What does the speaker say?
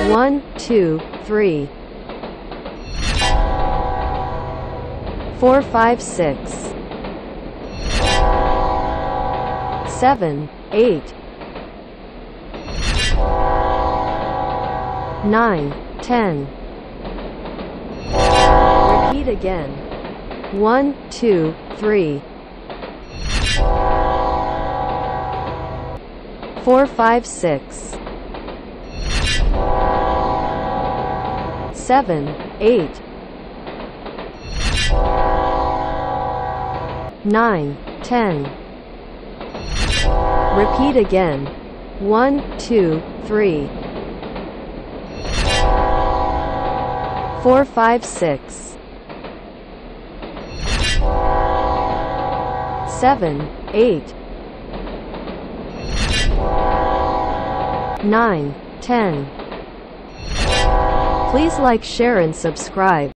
1, 2, 3, 4, 5, 6, 7, 8, 9, 10. Repeat again. 1, 2, 3, 4, 5, 6, 7, 8, 9, 10. Repeat again. 1, 2, 3, 4, 5, 6, 7, 8, 9, 10. Please like, share and subscribe.